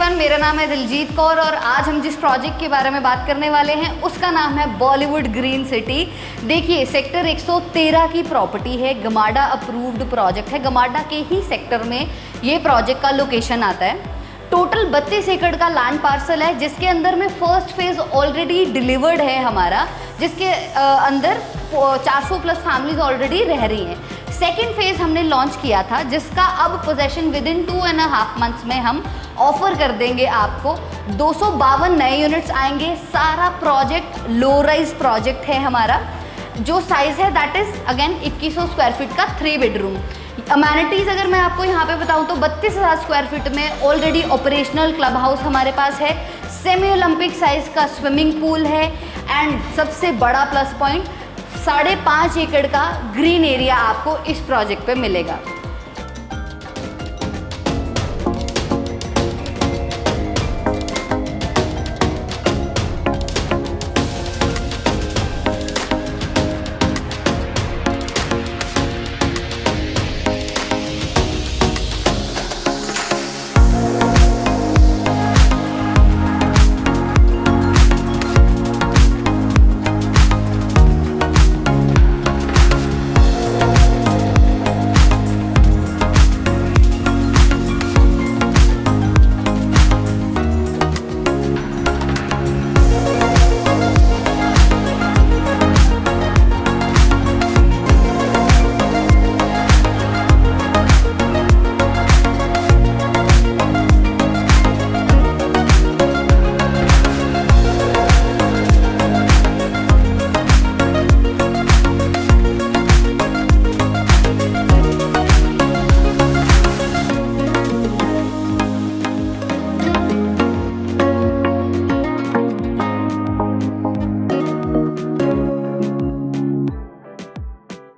Everyone, मेरा नाम है दिलजीत कौर और आज हम जिस प्रोजेक्ट के बारे में बात करने वाले हैं उसका नाम है बॉलीवुड ग्रीन सिटी। देखिए, सेक्टर 113 की प्रॉपर्टी है, गमाडा अप्रूव्ड प्रोजेक्ट है। गमाडा के ही सेक्टर में ये प्रोजेक्ट का लोकेशन आता है। टोटल 32 एकड़ का लैंड पार्सल है, जिसके अंदर में फर्स्ट फेज़ ऑलरेडी डिलीवर्ड है हमारा, जिसके अंदर 400 प्लस फैमिलीज ऑलरेडी रह रही हैं। सेकेंड फेज़ हमने लॉन्च किया था, जिसका अब पोजेशन विदिन 2.5 मंथ्स में हम ऑफर कर देंगे आपको। 252 नए यूनिट्स आएंगे। सारा प्रोजेक्ट लो राइज प्रोजेक्ट है हमारा। जो साइज़ है that is again 2100 square feet का 3 बेडरूम। अमेनिटीज़ अगर मैं आपको यहाँ पे बताऊँ तो 32,000 स्क्वायर फीट में ऑलरेडी ऑपरेशनल क्लब हाउस हमारे पास है। सेमी ओलंपिक साइज़ का स्विमिंग पूल है एंड सबसे बड़ा प्लस पॉइंट 5.5 एकड़ का ग्रीन एरिया आपको इस प्रोजेक्ट पे मिलेगा।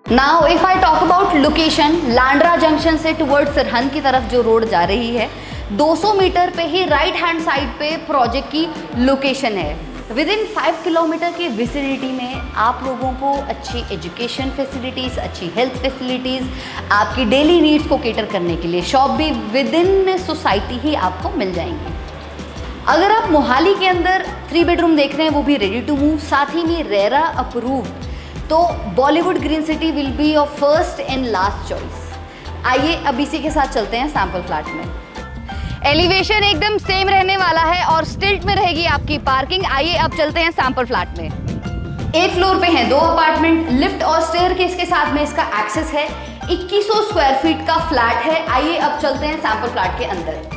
Now if I talk about location, Landran junction से टुवर्ड सरहंद की तरफ जो रोड जा रही है, 200 मीटर पे ही राइट हैंड साइड पे प्रोजेक्ट की लोकेशन है। विदिन 5 किलोमीटर की विसिनिटी में आप लोगों को अच्छी एजुकेशन फैसिलिटीज़, अच्छी हेल्थ फैसिलिटीज़, आपकी डेली नीड्स को केटर करने के लिए शॉप भी विदिन सोसाइटी ही आपको मिल जाएंगी। अगर आप मोहाली के अंदर 3 बेडरूम देख रहे हैं, वो भी रेडी टू मूव, साथ ही में रेरा अप्रूव्ड, तो Bollywood green city will be your first and last choice. आइए अब इसी के साथ चलते हैं सैंपल फ्लैट में। एलिवेशन एकदम सेम रहने वाला है और स्टिल्ट में रहेगी आपकी पार्किंग। आइए अब चलते हैं सैंपल फ्लैट में। 1 फ्लोर पे हैं 2 अपार्टमेंट, लिफ्ट और स्टेयरकेस के साथ में इसका एक्सेस है। 2100 स्क्वायर फीट का फ्लैट है। आइए अब चलते हैं सैंपल फ्लैट के अंदर।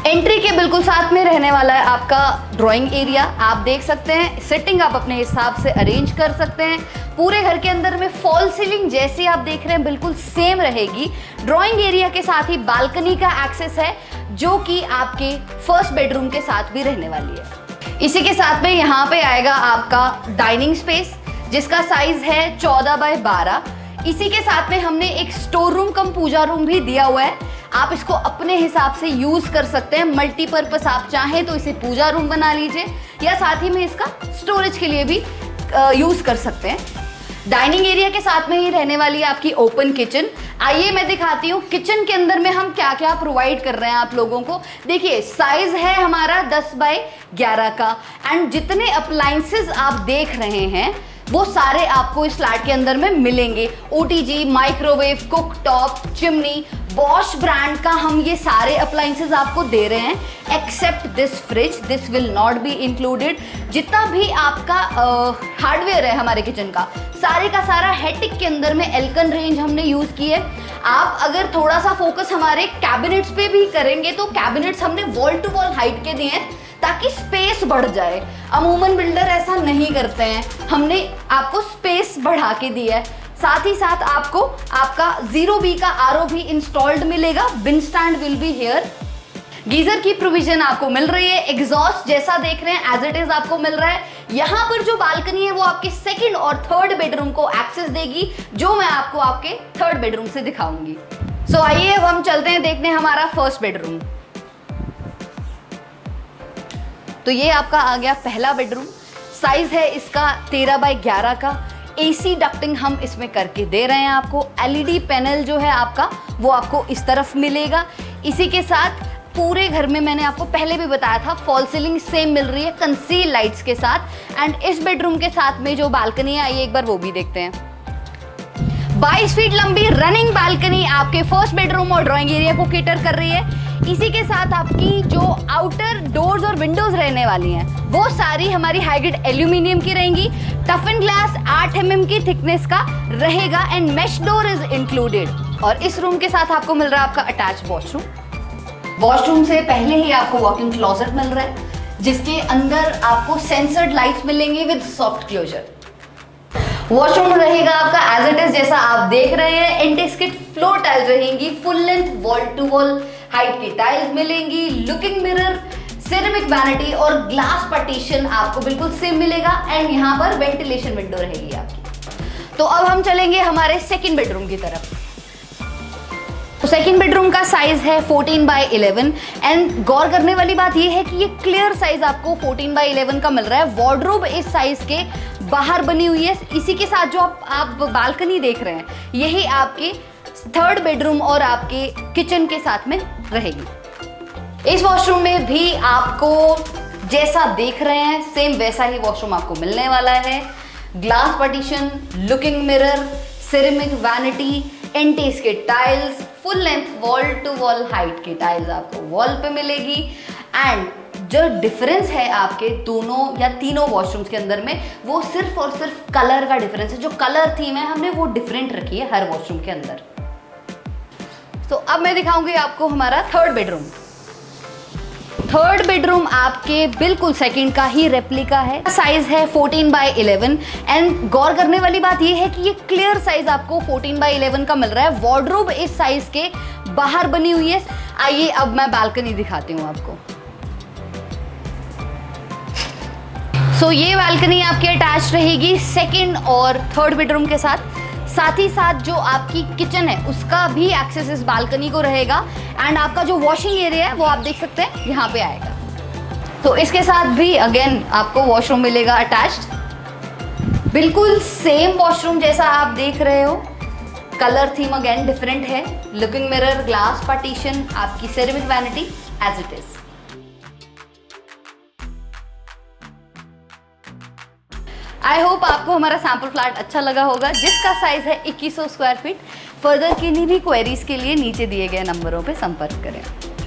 एंट्री के बिल्कुल साथ में रहने वाला है आपका ड्राइंग एरिया। आप देख सकते हैं, सिटिंग आप अपने हिसाब से अरेंज कर सकते हैं। पूरे घर के अंदर में फॉल सीलिंग जैसी आप देख रहे हैं बिल्कुल सेम रहेगी। ड्राइंग एरिया के साथ ही बालकनी का एक्सेस है, जो कि आपके फर्स्ट बेडरूम के साथ भी रहने वाली है। इसी के साथ में यहाँ पे आएगा आपका डाइनिंग स्पेस, जिसका साइज है 14 बाय 12। इसी के साथ में हमने एक स्टोर रूम कम पूजा रूम भी दिया हुआ है। आप इसको अपने हिसाब से यूज कर सकते हैं। मल्टीपर्पस आप चाहें तो इसे पूजा रूम बना लीजिए या साथ ही में इसका स्टोरेज के लिए भी यूज़ कर सकते हैं। डाइनिंग एरिया के साथ में ही रहने वाली है आपकी ओपन किचन। आइए मैं दिखाती हूँ किचन के अंदर में हम क्या क्या प्रोवाइड कर रहे हैं आप लोगों को। देखिए साइज है हमारा 10 बाय 11 का, एंड जितने अप्लाइंसेस आप देख रहे हैं वो सारे आपको इस फ्लैट के अंदर में मिलेंगे। OTG, microwave, cook top, chimney, Bosch brand का हम ये सारे अप्लाइंसेस आपको दे रहे हैं except this fridge, this will not be included. जितना भी आपका हार्डवेयर है हमारे किचन का, सारे का सारा हेटिक के अंदर में एल्कन रेंज हमने यूज़ की है। आप अगर थोड़ा सा फोकस हमारे कैबिनेट्स पे भी करेंगे तो कैबिनेट्स हमने वॉल टू वॉल हाइट के दिए हैं ताकि स्पेस बढ़ जाए। अमूमन बिल्डर ऐसा नहीं करते हैं, हमने आपको स्पेस बढ़ा के दिया है। साथ ही साथ आपको आपका 0B का आरओ भी इंस्टॉल्ड मिलेगा। Bin stand will be here. Geyser की प्रोविजन आपको मिल रही है। एग्जॉस्ट जैसा देख रहे हैं एज इट इज आपको मिल रहा है। यहाँ पर जो बालकनी है वो आपके सेकंड और थर्ड बेडरूम को एक्सेस देगी, जो मैं आपको आपके थर्ड बेडरूम से दिखाऊंगी। सो आइए अब हम चलते हैं देखने हमारा फर्स्ट बेडरूम। तो ये आपका आ गया पहला बेडरूम। साइज है इसका 13 बाय 11 का। एसी डक्टिंग हम इसमें करके दे रहे हैं आपको। एलईडी पैनल जो है आपका वो आपको इस तरफ मिलेगा। इसी के साथ पूरे घर में मैंने आपको पहले भी बताया था फॉल सीलिंग सेम मिल रही है कंसील लाइट्स के साथ। एंड इस बेडरूम के साथ में जो बालकनी है आइए एक बार वो भी देखते हैं। 22 फीट लंबी रनिंग बालकनी आपके फर्स्ट बेडरूम और ड्राइंग एरिया को केटर कर रही है। इसी के साथ आपकी जो आउटर डोर्स और विंडोज रहने वाली हैं वो सारी हमारी हाईग्रेड एल्यूमिनियम की रहेंगी। टफन ग्लास 8 mm की थिकनेस का रहेगा and mesh door is included. और इस रूम के साथ आपको मिल रहा है आपका अटैच वॉशरूम। वॉशरूम से पहले ही आपको वॉक इन क्लोजेट मिल रहा है जिसके अंदर आपको सेंसर्ड लाइट्स मिलेंगी विद सॉफ्ट क्लोजर। वॉशरूम रहेगा आपका एज इट इज जैसा आप देख रहे हैं। एंटीस्किड फ्लोर टाइल्स रहेंगी, full length wall to wall height की टाइल्स मिलेंगी। लुकिंग मिरर, सिरेमिक वैनिटी और ग्लास पार्टीशन आपको बिल्कुल सेम मिलेगा। एंड यहाँ पर वेंटिलेशन विंडो रहेगी आपकी। तो अब हम चलेंगे हमारे सेकंड बेडरूम की तरफ। तो सेकंड बेडरूम का साइज है 14 बाय 11 एंड गौर करने वाली बात यह है कि ये क्लियर साइज आपको 14 बाय 11 का मिल रहा है। वार्डरोब इस साइज के बाहर बनी हुई है। इसी के साथ जो आप बालकनी देख रहे हैं यही आपके थर्ड बेडरूम और आपके किचन के साथ में रहेगी। इस वॉशरूम में भी आपको जैसा देख रहे हैं सेम वैसा ही वॉशरूम आपको मिलने वाला है। Glass partition, looking mirror, ceramic vanity, antiskid tiles, full length wall to wall height की टाइल्स आपको वॉल पे मिलेगी। एंड जो डिफरेंस है आपके दोनों या तीनों वॉशरूम्स के अंदर में वो सिर्फ और सिर्फ कलर का डिफरेंस है। जो कलर थीम है हमने वो डिफरेंट रखी है हर वॉशरूम के अंदर। तो अब मैं दिखाऊंगी आपको हमारा थर्ड बेडरूम। थर्ड बेडरूम आपके बिल्कुल सेकंड का ही रेप्लिका है। साइज है 14 बाय 11 एंड गौर करने वाली बात यह है कि ये क्लियर साइज आपको 14 बाय 11 का मिल रहा है। वार्डरोब इस साइज के बाहर बनी हुई है। आइए अब मैं बालकनी दिखाती हूँ आपको। सो ये बालकनी आपकी अटैच रहेगी सेकंड और थर्ड बेडरूम के साथ। साथ ही साथ जो आपकी किचन है उसका भी एक्सेस इस बालकनी को रहेगा। एंड आपका जो वॉशिंग एरिया है वो आप देख सकते हैं यहाँ पे आएगा। तो इसके साथ भी अगेन आपको वॉशरूम मिलेगा अटैच्ड। बिल्कुल सेम वॉशरूम जैसा आप देख रहे हो। कलर थीम अगेन डिफरेंट है। लुकिंग मिरर, ग्लास पार्टीशन, आपकी ceramic vanity as it is. I hope आपको हमारा सैंपल फ्लैट अच्छा लगा होगा जिसका साइज है 2100 स्क्वायर फीट। फर्दर किन्हीं भी क्वेरीज के लिए नीचे दिए गए नंबरों पे संपर्क करें।